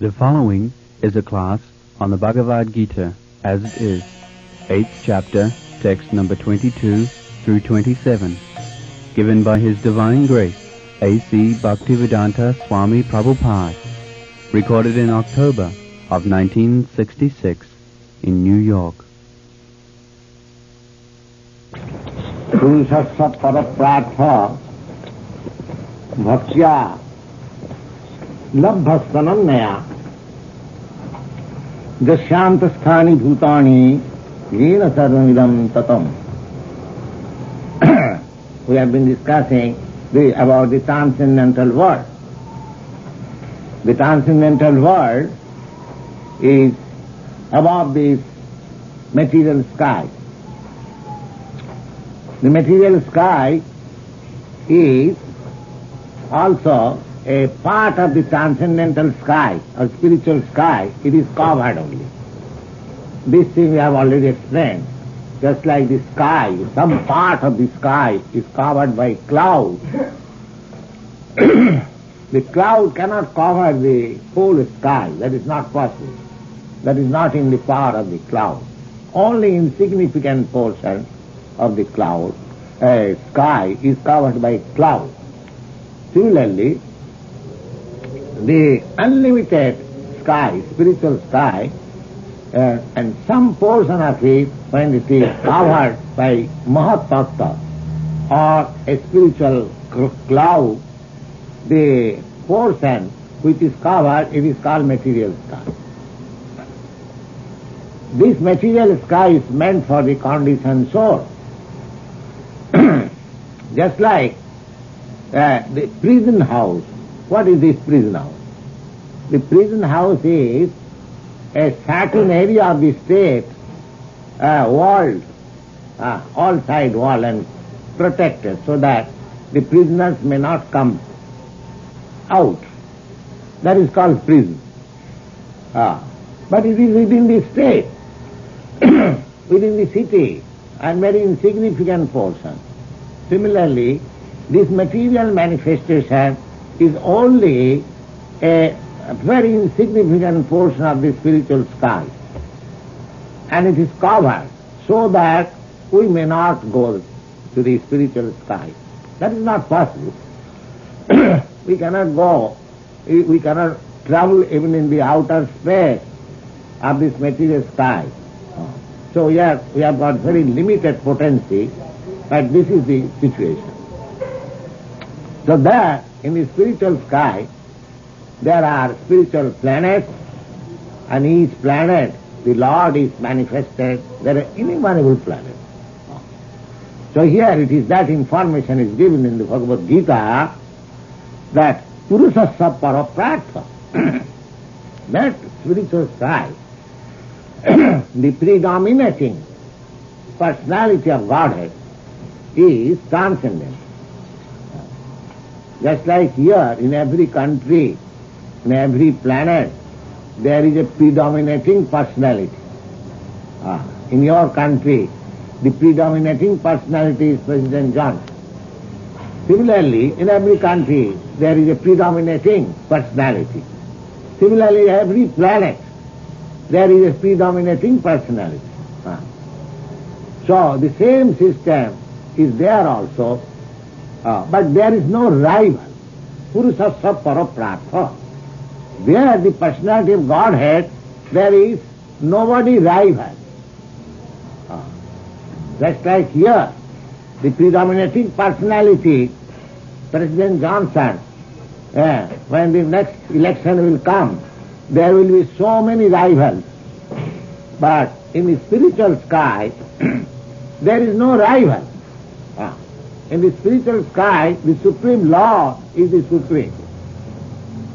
The following is a class on the Bhagavad Gita as it is, 8th chapter, text number 22 through 27, given by His Divine Grace, A.C. Bhaktivedanta Swami Prabhupada, recorded in October of 1966 in New York. Purusasya paraprartha bhaktya labhastanannaya jasyantasthani bhutani yena sarvamidam tatam. We have been discussing about the transcendental world. The transcendental world is above this material sky. The material sky is also a part of the transcendental sky or spiritual sky. It is covered only. This thing we have already explained. Just like the sky, some part of the sky is covered by cloud. The cloud cannot cover the whole sky. That is not possible. That is not in the power of the cloud. Only insignificant portion of the cloud, sky is covered by cloud. Similarly, the unlimited sky, spiritual sky, and some portion of it, when it is covered by Mahat Tattva or a spiritual cloud, the portion which is covered, it is called material sky. This material sky is meant for the conditioned soul. Just like the prison house. What is this prison house? The prison house is a certain area of the state, walled, all side wall and protected so that the prisoners may not come out. That is called prison. But it is within the state, within the city, and very insignificant portion. Similarly, this material manifestation is only a very insignificant portion of the spiritual sky. And it is covered so that we may not go to the spiritual sky. That is not possible. We cannot go, we cannot travel even in the outer space of this material sky. So we have got very limited potency, but this is the situation. So there, in the spiritual sky, there are spiritual planets, and each planet, the Lord is manifested. There are innumerable planets. So here it is that information is given in the Bhagavad Gita that Purusasya paraprartha, that spiritual sky, the predominating personality of Godhead is transcendent. Just like here, in every country, in every planet, there is a predominating personality. In your country, the predominating personality is President Johnson. Similarly, in every country, there is a predominating personality. Similarly, every planet, there is a predominating personality. So, the same system is there also, but there is no rival. Purusasya paraprartha. Where the personality of Godhead, there is nobody rival. Just like here, the predominating personality, President Johnson, when the next election will come, there will be so many rivals. But in the spiritual sky, there is no rival. In the spiritual sky, the Supreme Law is the Supreme.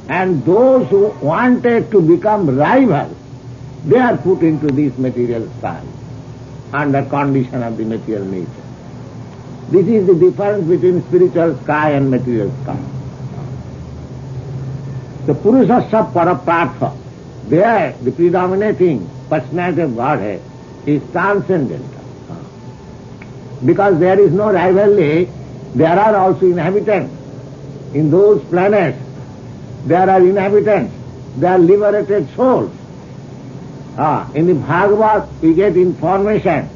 And those who wanted to become rivals, they are put into this material sky under condition of the material nature. This is the difference between spiritual sky and material sky. The Purusasya paraprartha, there the predominating personality of Godhead is transcendental. Because there is no rivalry, there are also inhabitants. In those planets, there are inhabitants. They are liberated souls. In the Bhagavad, we get information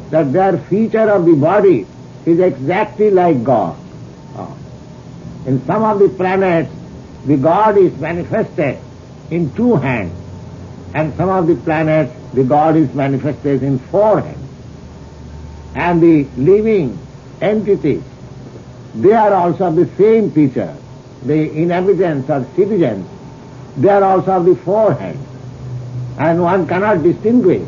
that their feature of the body is exactly like God. In some of the planets, the God is manifested in 2 hands, and some of the planets, the God is manifested in 4 hands. And the living entities, they are also of the same feature. The inhabitants or citizens, they are also of the 4 hands. And one cannot distinguish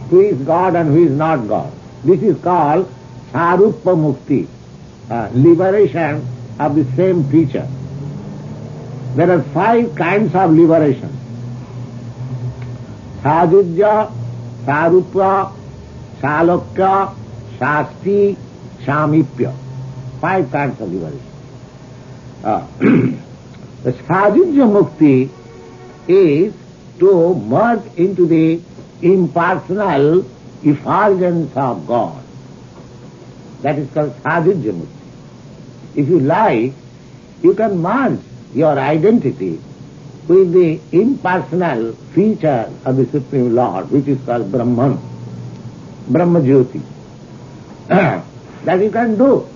who is God and who is not God. This is called Sarupa Mukti, liberation of the same feature. There are 5 kinds of liberation. Sajujya, Sarupa, Salokya, Shasti, Samipya. 5 kinds of liberation. The Sajujya Mukti is to merge into the impersonal effulgence of God. That is called Sajujya Mukti. If you like, you can merge your identity with the impersonal feature of the Supreme Lord, which is called Brahman, Brahma Jyoti. That you can do.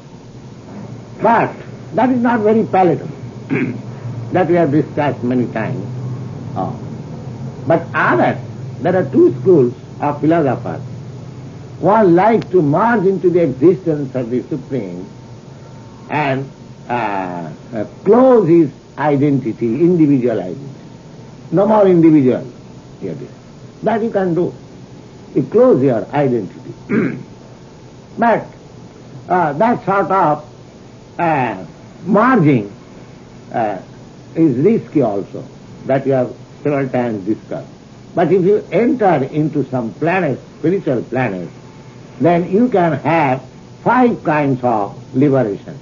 But that is not very palatable. That we have discussed many times. But others, there are 2 schools of philosophers. One likes to merge into the existence of the Supreme and close his identity, individual identity. No more individual. That you can do. You close your identity. But that sort of merging is risky also, that you have several times discussed. But if you enter into some planet, spiritual planet, then you can have 5 kinds of liberation.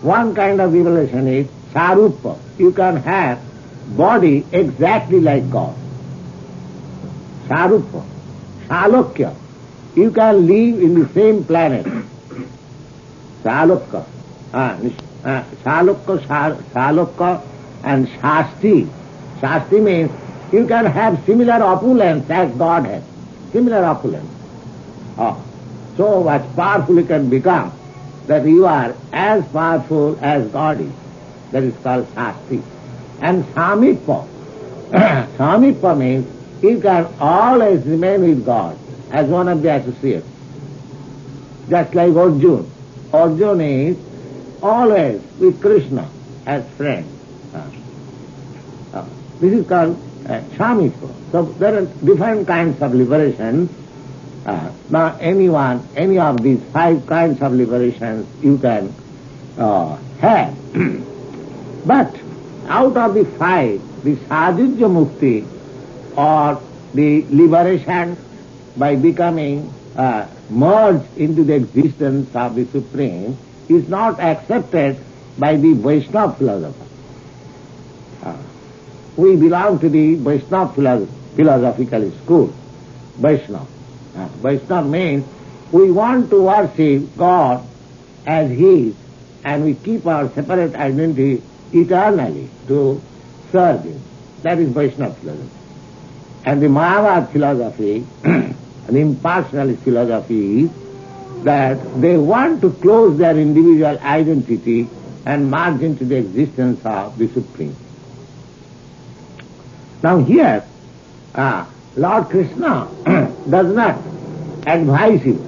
One kind of liberation is Sarupa. You can have body exactly like God. Sarupa. Salokya. You can live in the same planet. Salokya. Salokya and Shasti. Shasti means you can have similar opulence as God has. Similar opulence. So much powerful you can become that you are as powerful as God is. That is called Shasti. And Samipya. Samipya means you can always remain with God as one of the associates. Just like Arjuna. Arjuna is always with Krishna as friend. This is called Samipya. So there are different kinds of liberation. Now any of these 5 kinds of liberations you can have. But out of the 5, the Sajujya Mukti, or the liberation by becoming merged into the existence of the Supreme, is not accepted by the Vaishnava philosopher. We belong to the Vaishnava philosophical school. Vaishnava. Vaishnava means we want to worship God as He is, and we keep our separate identity eternally to serve Him. That is Vaishnava philosophy. And the Mayavad philosophy, the impersonalist philosophy, is that they want to close their individual identity and merge into the existence of the Supreme. Now here, Lord Krishna does not advise you.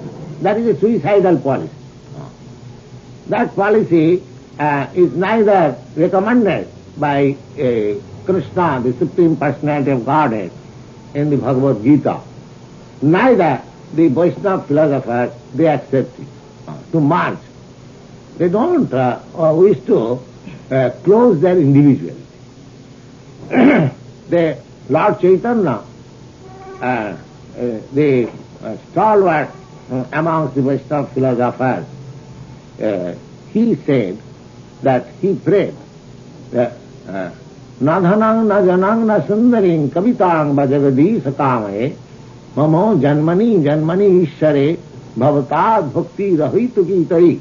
That is a suicidal policy. That policy is neither recommended by Krishna, the Supreme Personality of Godhead, in the Bhagavad Gita. Neither the Vaishnava philosophers, they accept it, to merge. They don't wish to close their individuality. The Lord Chaitanya, the stalwart amongst the Vaishnava philosophers, he said that he prayed that Nadhanang na janang na sundaring kavitang bhajagadi satamaye mamo janmani ishare bhavatad bhakti rahitu kitai.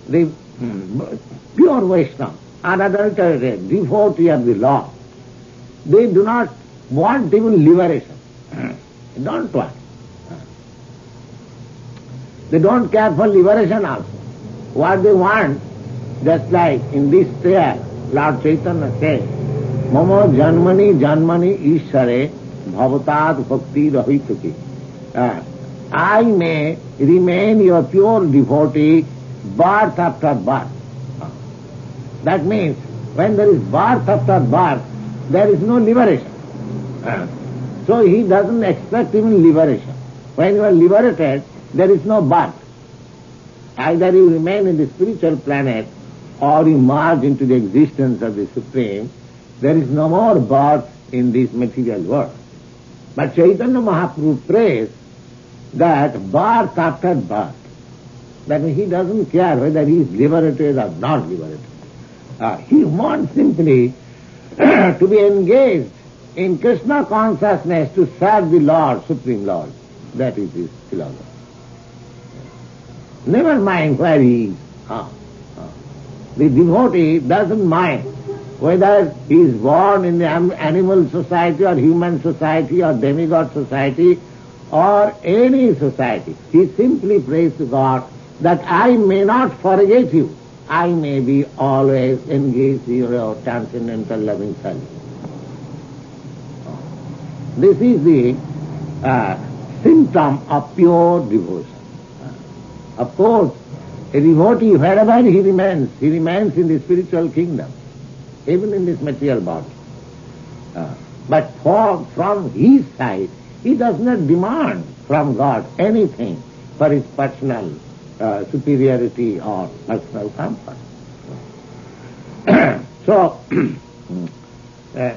The pure Vaishnava, unadulterated devotee of the Lord, they do not want even liberation. They don't want. They don't care for liberation also. What they want, just like in this prayer, Lord Chaitanya says, Mamo janmani janmani ishare bhavatat bhakti rahituki. I may remain your pure devotee birth after birth. That means when there is birth after birth, there is no liberation. So he doesn't expect even liberation. When you are liberated, there is no birth. Either you remain in the spiritual planet or you merge into the existence of the Supreme. There is no more birth in this material world. But Chaitanya Mahaprabhu prays that birth after birth. That means he doesn't care whether he is liberated or not liberated. He wants simply to be engaged in Krishna consciousness to serve the Lord, Supreme Lord. That is his philosophy. Never mind where he is. The devotee doesn't mind whether he is born in the animal society or human society or demigod society or any society. He simply prays to God that I may not forget you. I may be always engaged in your transcendental loving service. This is the symptom of pure devotion. Of course, a devotee, wherever he remains in the spiritual kingdom, even in this material body. But from his side, he does not demand from God anything for his personal superiority or personal comfort. So,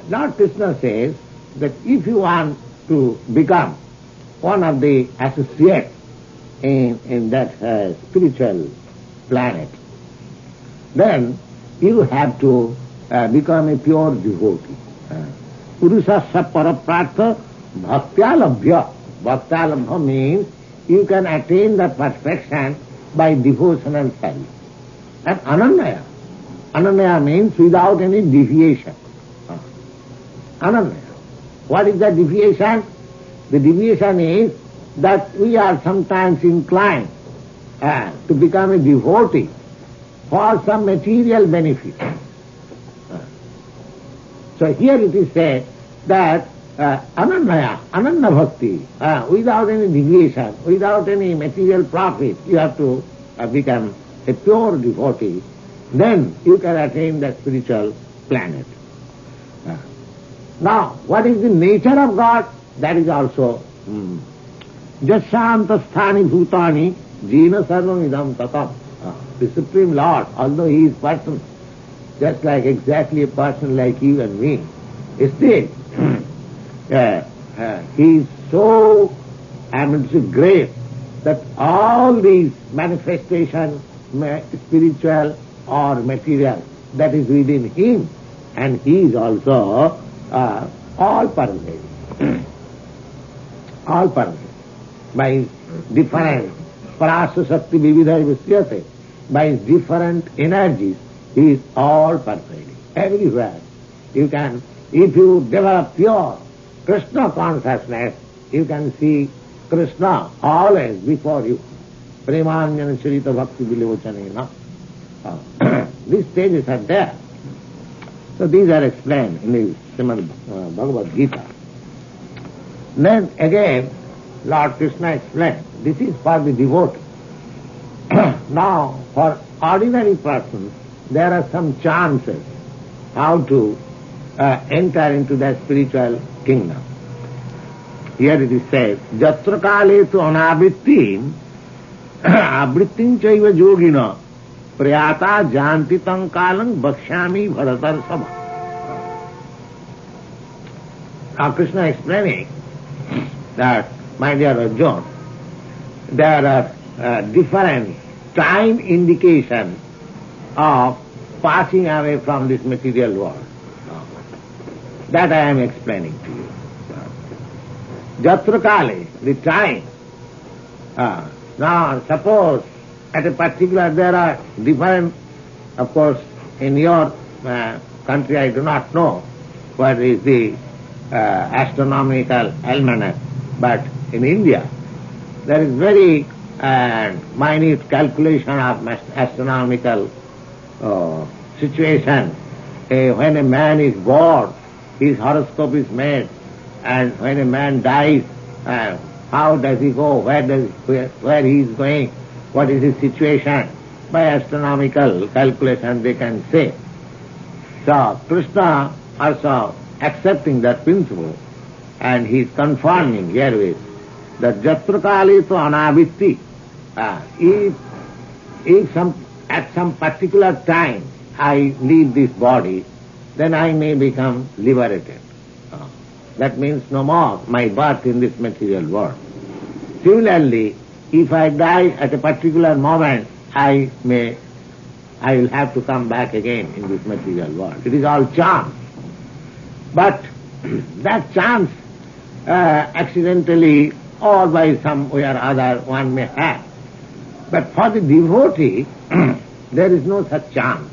Lord Krishna says that if you want to become one of the associates in that spiritual planet, then you have to become a pure devotee. Purusasya paraprartha bhaktyalabhya. Bhaktyalabhya means you can attain the perfection by devotional service. And ananyaya. Ananyaya means without any deviation. Ananyaya. What is the deviation? The deviation is that we are sometimes inclined to become a devotee for some material benefit. So here it is said that ananya bhakti, without any deviation, without any material profit, you have to become a pure devotee. Then you can attain the spiritual planet. Now, what is the nature of God? That is also Jasyanta sthani bhutani jina sarvam idam tatam. The Supreme Lord, although he is person, just like exactly a person like you and me, still he is so great that all these manifestations, spiritual or material, that is within him, and he is also all pervading. All pervading. By his different parasa shakti vividha visyate, by his different energies, he is all pervading. Everywhere. You can, if you develop pure Krishna consciousness, you can see Krishna always before you. Premanjana charita bhakti vilochanena. These stages are there. So these are explained in the Srimad Bhagavad Gita. Then again, Lord Krishna explained, this is for the devotee. Now, for ordinary persons, there are some chances how to enter into that spiritual kingdom. Here it is said, Jatra kale tu anavrittim avrittim chaiva yogina prayata jantitam kalang bhakshami bharatar sabha. Now Krishna explaining that, my dear Arjuna, there are different time indications of passing away from this material world. That I am explaining to you. Jatra kale, the time. Now, suppose at a particular, there are different, of course, in your country I do not know, what is the astronomical almanac, but in India there is very minute calculation of astronomical situation. When a man is born, his horoscope is made, and when a man dies, how does he go, where he is going, what is his situation, by astronomical calculation they can say. So Krishna also accepting that principle, and he is confirming herewith that Jatra Kali to Anavitti, if at some particular time I leave this body, then I may become liberated. That means no more my birth in this material world. Similarly, if I die at a particular moment, I will have to come back again in this material world. It is all chance. But that chance accidentally or by some way or other one may have. But for the devotee, there is no such chance.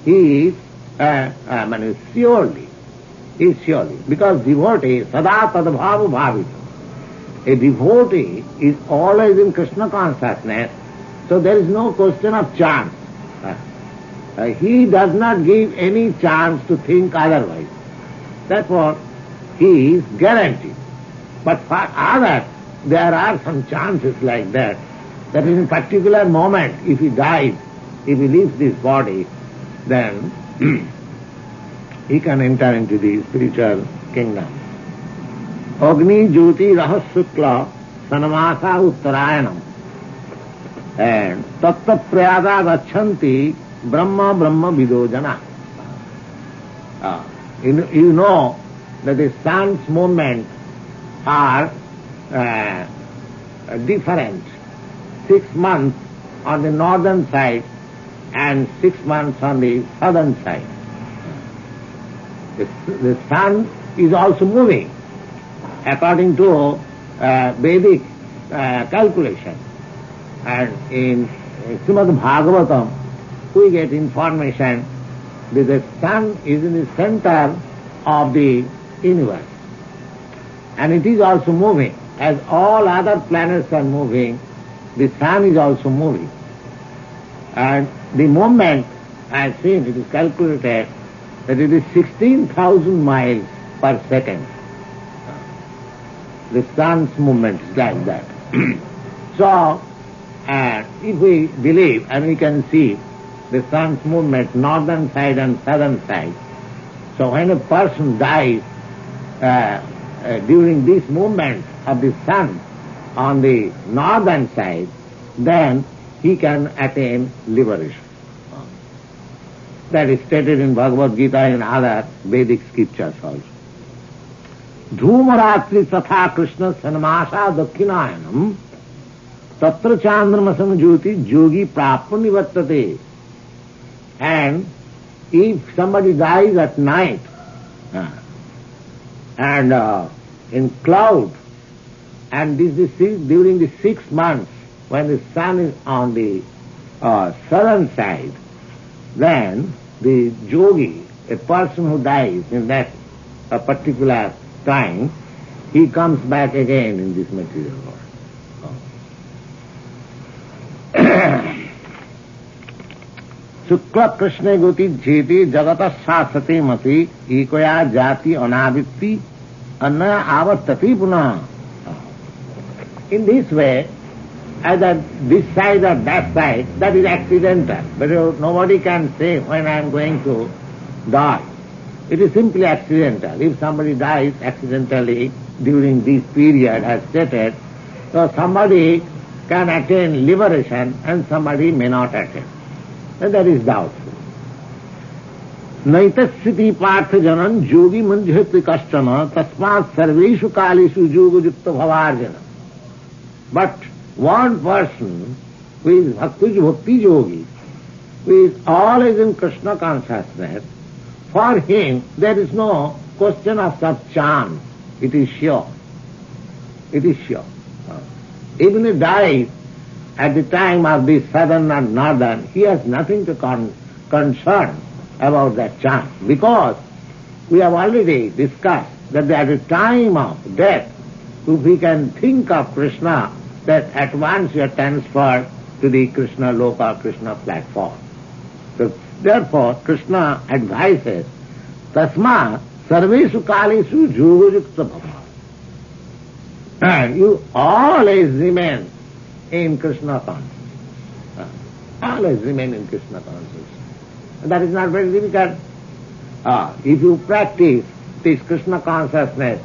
He is surely, because devotee sada tadbhavu bhavita. A devotee is always in Krishna consciousness, so there is no question of chance. He does not give any chance to think otherwise. Therefore, he is guaranteed. But for others, there are some chances like that in a particular moment, if he dies, if he leaves this body, then he can enter into the spiritual kingdom. Agni Jyoti Rahas Shukla Sanamasa Uttarayanam and Tatta Prayada Gachanti Brahma Brahma Vidojana. You know that the sun's movements are different. 6 months on the northern side and 6 months on the southern side. The sun is also moving according to Vedic calculation. And in Srimad Bhagavatam, we get information that the sun is in the center of the universe. And it is also moving. As all other planets are moving, the sun is also moving. And the movement, I have seen, it is calculated that it is 16,000 miles per second. The sun's movement is like that. So, if we believe and we can see the sun's movement, northern side and southern side, so when a person dies during this movement of the sun on the northern side, then he can attain liberation. That is stated in Bhagavad Gita and other Vedic Scriptures also. Dhoomaratri tatha Krishna sanamasa dakkhinayanam tatra chandramasam jyoti yogi prapya nivattate. And if somebody dies at night and in cloud, and this is during the 6 months when the sun is on the southern side, then the yogi, a person who dies in that particular time, he comes back again in this material world. Shukla Krishna Goti Jeti Jagata Sasate Mati Ikoya Jati Anavitti Anna Avartati Puna. In this way, either this side or that side, that is accidental. But nobody can say when I am going to die. It is simply accidental. If somebody dies accidentally during this period as stated, so somebody can attain liberation and somebody may not attain. And that is doubtful. Naitasthiti partha janan yogi manjhati kastana tasmat sarveshu kalishu yoga yukta bhavarjana. But one person who is bhakti yogi, who is always in Krishna consciousness, for him there is no question of such chance. It is sure. It is sure. Even if he dies at the time of the southern and northern, he has nothing to concern about that chance, because we have already discussed that at the time of death, if we can think of Krishna, that at once you are transferred to the Krishna Loka, Krishna platform. So therefore, Krishna advises, Tasma sarvesu kalesu yogayukta bhava. And you always remain in Krishna consciousness. Always remain in Krishna consciousness. And that is not very difficult. If you practice this Krishna consciousness,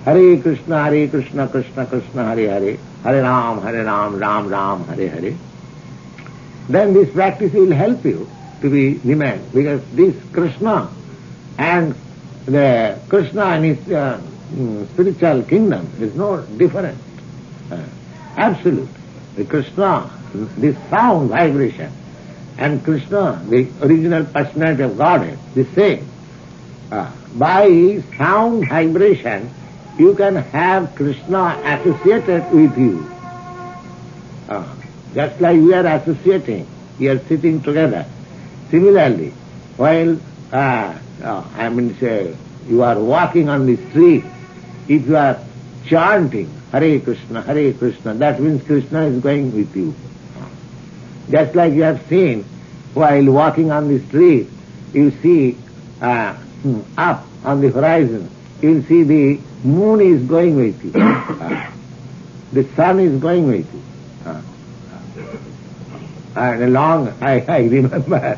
Hare Krishna, Krishna Krishna, Hare Hare, Hare Ram, Ram Ram, Hare Hare, then this practice will help you to be remain, because this Krishna and the Krishna and his spiritual kingdom is no different. Absolute. The Krishna, this sound vibration, and Krishna, the original personality of Godhead, the same. By sound vibration, you can have Krishna associated with you. Just like we are associating, we are sitting together. Similarly, while say you are walking on the street, if you are chanting Hare Krishna, that means Krishna is going with you. Just like you have seen, while walking on the street, you see up on the horizon, you will see the moon is going with you. The sun is going with you. And along, I remember,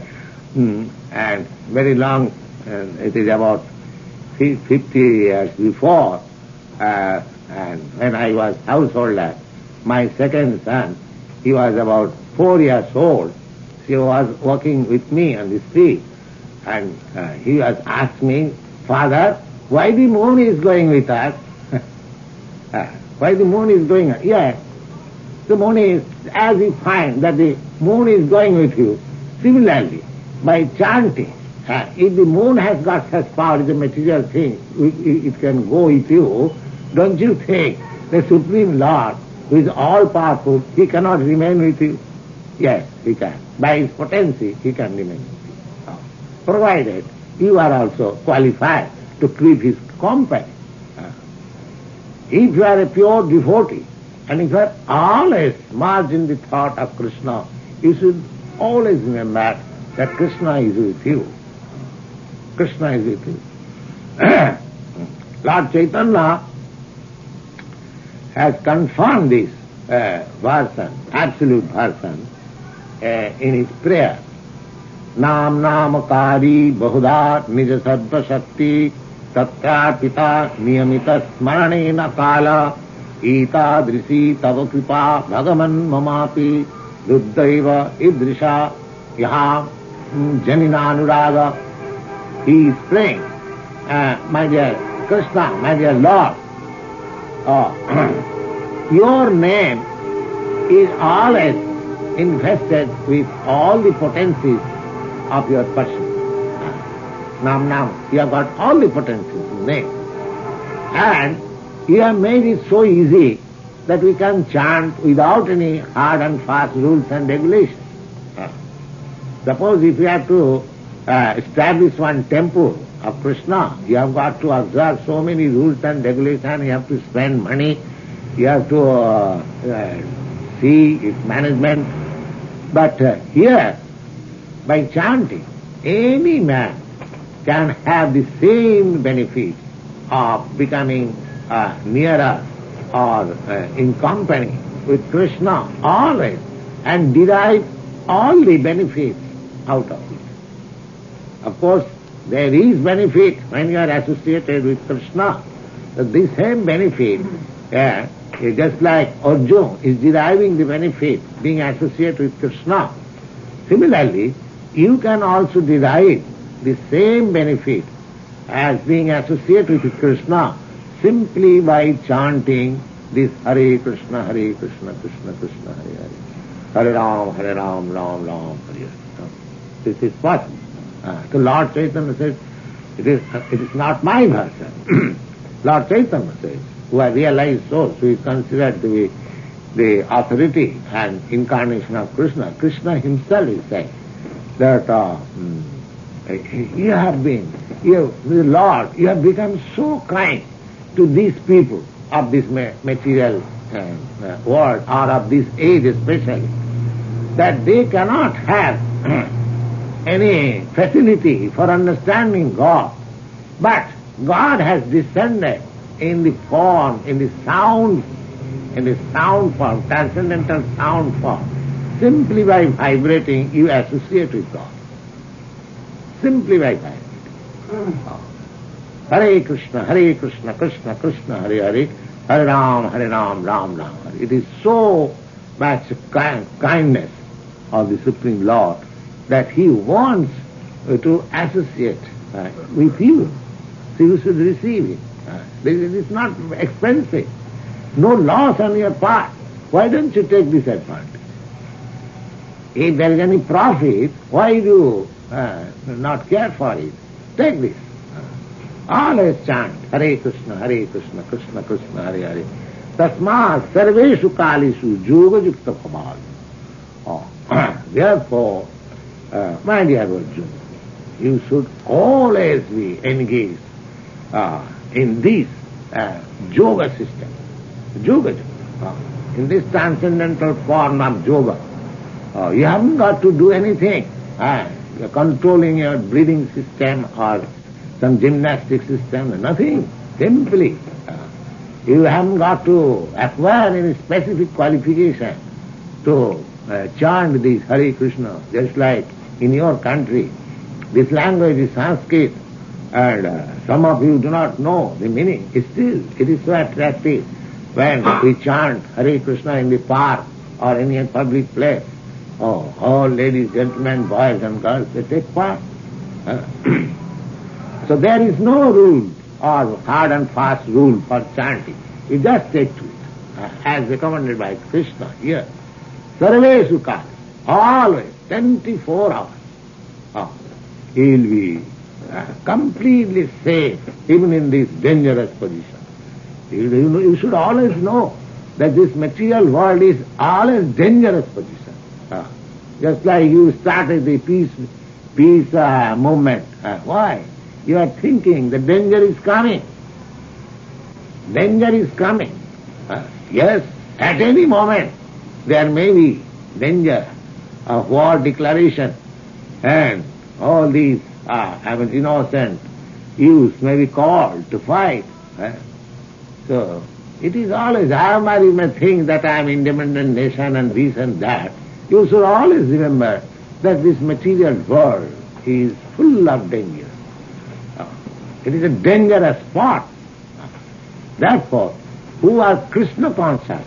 and very long, it is about 50 years before, and when I was householder, my second son, he was about 4 years old. He was walking with me on the street, and he was asking me, Father, why the moon is going with us? Why the moon is going? Yes, the moon is, as you find that the moon is going with you, similarly, by chanting, if the moon has got such power, it's a material thing, it can go with you, don't you think the Supreme Lord, who is all-powerful, he cannot remain with you? Yes, he can. By his potency, he can remain with you. Provided you are also qualified to keep his company. If you are a pure devotee, and if you are always merged in the thought of Krishna, you should always remember that Krishna is with you. Krishna is with you. Lord Chaitanya has confirmed this version, absolute version, in his prayer. Nam namakari bahuda nija sattva shakti tattva pita niyamita smaranena kala ita drisi tava kripa bhagavan mamapi ruddaiva idrisha yaha janinanuraga. He is praying, my dear Krishna, my dear Lord, your name is always invested with all the potencies of your person. Now, you have got all the potencies in name. And you have made it so easy that we can chant without any hard and fast rules and regulations. Suppose if you have to establish one temple of Krishna, you have got to observe so many rules and regulations, you have to spend money, you have to see its management. But here, by chanting, any man can have the same benefit of becoming nearer or in company with Krishna always, and derive all the benefits out of it. Of course, there is benefit when you are associated with Krishna. So this same benefit, just like Arjuna is deriving the benefit being associated with Krishna, similarly, you can also derive the same benefit as being associated with Krishna simply by chanting this Hare Krishna, Krishna Krishna, Hare Hare, Hare Ram, Ram Ram, Hare Hare. This is possible. So Lord Chaitanya says, it is not my version. Lord Chaitanya says, who are realized souls, who is considered to be the authority and incarnation of Krishna. Krishna himself is saying that You have been, the Lord, you have become so kind to these people of this material world, or of this age especially, that they cannot have any facility for understanding God. But God has descended in the form, in the sound form, transcendental sound form. Simply by vibrating, you associate with God. Simply by vibrating. Hare Krishna, Krishna Krishna, Hare Hare, Hare Ram, Ram Ram. Hare. It is so much kindness of the Supreme Lord that He wants to associate with you. So you should receive it. It is not expensive. No loss on your part. Why don't you take this advantage? If there is any profit, why do you not care for it? Take this. Always chant Hare Krishna, Krishna Krishna, Hare Hare. Tasmat sarveshu kalishu yoga yukta bhaval. Therefore, my dear Arjuna, you should always be engaged in this yoga system. Yoga. In this transcendental form of yoga. You haven't got to do anything. You're controlling your breathing system or some gymnastic system, nothing. Simply. You haven't got to acquire any specific qualification to chant this Hare Krishna, just like in your country. This language is Sanskrit, and some of you do not know the meaning. Still, it is so attractive when we chant Hare Krishna in the park or any public place. All ladies, gentlemen, boys and girls, they take part. So there is no rule or hard and fast rule for chanting. You just take to it, as recommended by Krishna here. Sarveshu kali, always, 24 hours. He will be completely safe, even in this dangerous position. You should always know that this material world is always dangerous position. Just like you started the peace movement. Why? You are thinking the danger is coming. Danger is coming. Yes, at any moment there may be danger of war declaration, and all these innocent youths may be called to fight. So it is always, I may think that I am independent nation and this and that. You should always remember that this material world is full of danger. It is a dangerous spot. Therefore, who are Krishna conscious,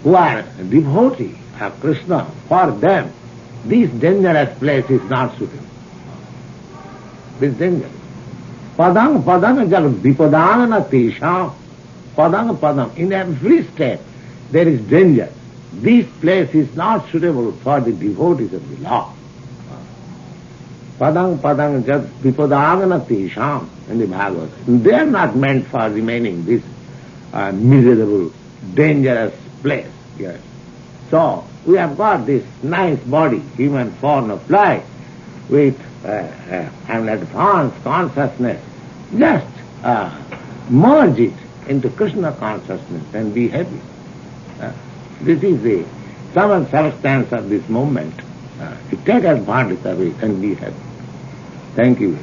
who are devotees of Krishna, for them this dangerous place is not suitable. This danger. Padang jag vipadana tesham. Padang. In every step there is danger. This place is not suitable for the devotees of the Lord. Padang jag vipadana tesham in the Bhagavad. They are not meant for remaining this miserable, dangerous place. Yes. So we have got this nice body, human form of life, with an advanced consciousness. Just merge it into Krishna consciousness and be happy. This is the sum and substance of this moment. You take advantage of it and be happy. Thank you.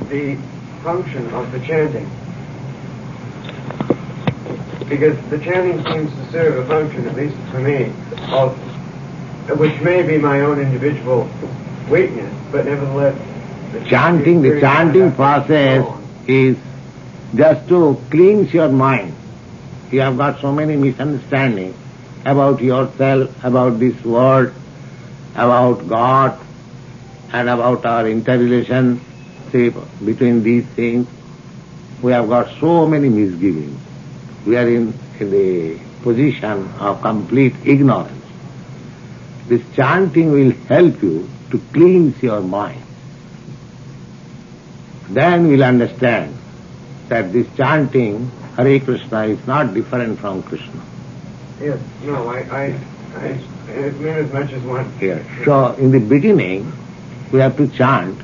The function of the chanting. Because the chanting seems to serve a function, at least for me, of which may be my own individual weakness, but nevertheless the chanting process is just to cleanse your mind. You have got so many misunderstandings about yourself, about this world, about God, and about our interrelationship between these things. We have got so many misgivings. We are in the position of complete ignorance. This chanting will help you to cleanse your mind. Then you will understand that this chanting, Hare Krishna, is not different from Krishna. Yes, no, I as much as one. Yes. So in the beginning, we have to chant.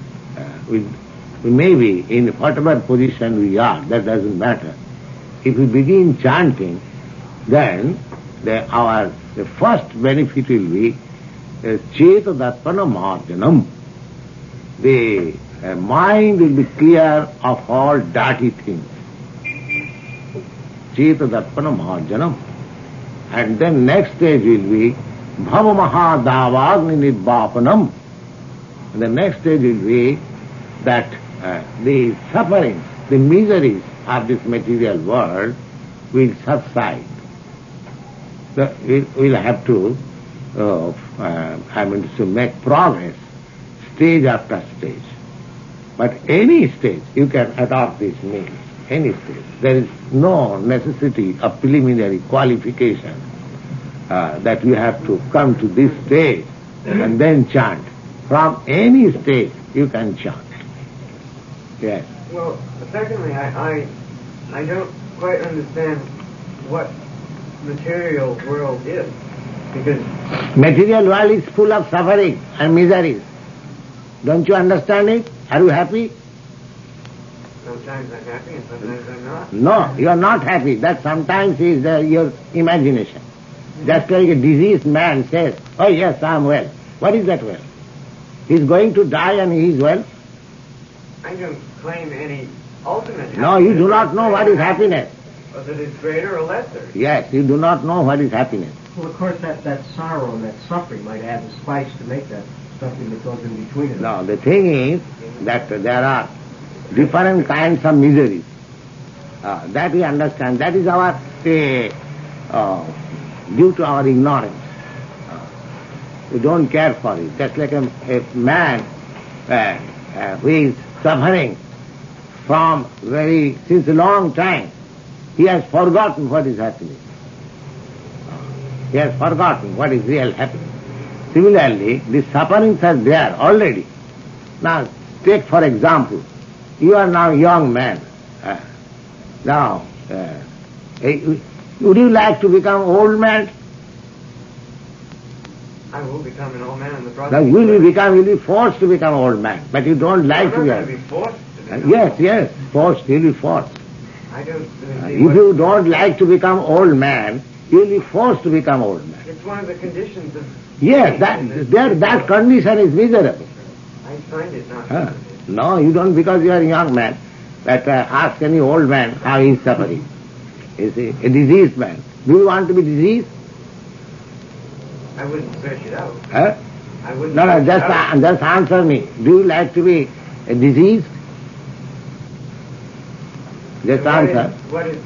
We may be in whatever position we are, that doesn't matter. If we begin chanting, then the first benefit will be Cheta Darpana Marjanam. The mind will be clear of all dirty things. Cheta Darpana Marjanam. And then next stage will be Bhava Mahadavagni Nibbapanam. And the next stage will be that the sufferings, the miseries of this material world will subside. So we'll have to, to make progress stage after stage. But any stage you can adopt this means, any stage. There is no necessity of preliminary qualification that you have to come to this stage and then chant. From any stage you can chant. Yes. Well, secondly, I don't quite understand what material world is, because material world is full of suffering and miseries. Don't you understand it? Are you happy? Sometimes I'm happy and sometimes I'm not. No, you are not happy. That sometimes is your imagination. Just like a diseased man says, oh yes, I am well. What is that well? He is going to die and he is well? I don't claim any ultimate happiness. No, you do not know what is happiness. Whether it is greater or lesser. Yes, you do not know what is happiness. Well, of course, that sorrow and that suffering might add the spice to make that something that goes in between it. No, the thing is that there are different kinds of miseries. That we understand. That is our due to our ignorance. We don't care for it. Just like a man who is suffering from since a long time, he has forgotten what is happiness. He has forgotten what is real happiness. Similarly, the sufferings are there already. Now, take for example, you are now a young man. Would you like to become old man? I will become an old man in the process. Now you will be forced to become old man, but you don't like to I'm not going to be forced to become Yes, forced, you will be forced. I don't If you don't like to become old man, you will be forced to become old man. It's one of the conditions of... Yes, that condition is miserable. I find it not. No, you don't, because you are a young man. But ask any old man how he is suffering. You see, a diseased man. Do you want to be diseased? I wouldn't search it out. I wouldn't. No, just answer me. Do you like to be a diseased? Just answer. What is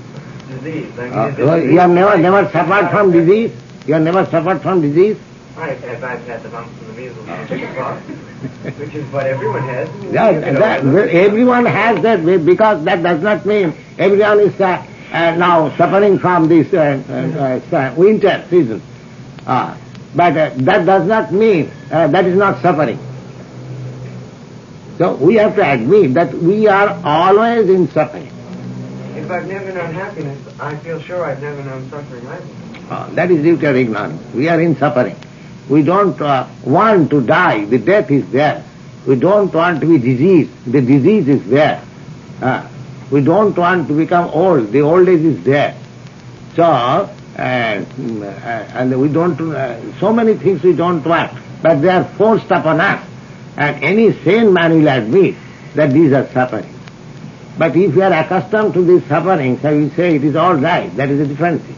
disease? I mean, you have never suffered from disease? You have never suffered from disease? I've had the bumps and the measles and the chickenpox, which is what everyone has. Everyone has that, because that does not mean everyone is now suffering from this winter season. But that does not mean that is not suffering. So we have to admit that we are always in suffering. If I've never known happiness, I feel sure I've never known suffering either. That is due to ignorance. We are in suffering. We don't want to die. The death is there. We don't want to be diseased. The disease is there. We don't want to become old. The old age is there. So, and we don't, so many things we don't want, but they are forced upon us. And any sane man will admit that these are sufferings. But if you are accustomed to these sufferings, so you say it is all right, that is a different thing.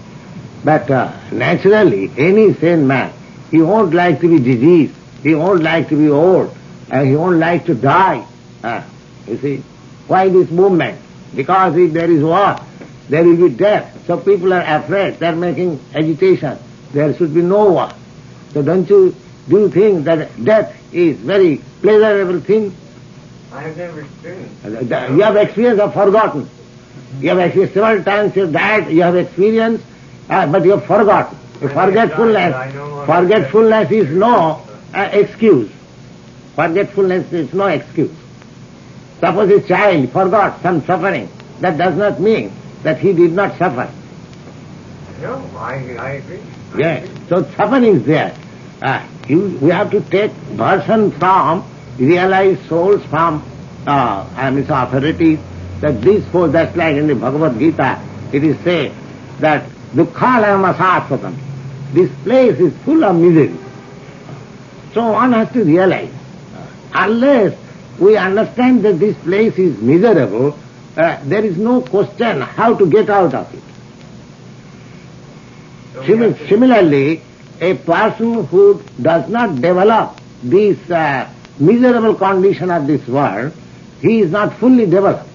But naturally, any sane man, he won't like to be diseased, he won't like to be old, and he won't like to die. You see, why this movement? Because if there is war, there will be death. So people are afraid, they are making agitation. There should be no war. So do you think that death is very pleasurable thing? I have never experienced. You have experienced or forgotten. You have experienced several times you died, you have experienced, but you have forgotten. Forgetfulness is no excuse. Forgetfulness is no excuse. Suppose a child forgot some suffering, that does not mean that he did not suffer. No, I agree. Yes, so suffering is there. We have to take version from realized souls, from authorities, that these four, that's like in the Bhagavad Gita, it is said that dukkhalayam asatvatam. This place is full of misery. So one has to realize, unless we understand that this place is miserable, there is no question how to get out of it. Similarly, a person who does not develop this miserable condition of this world, he is not fully developed.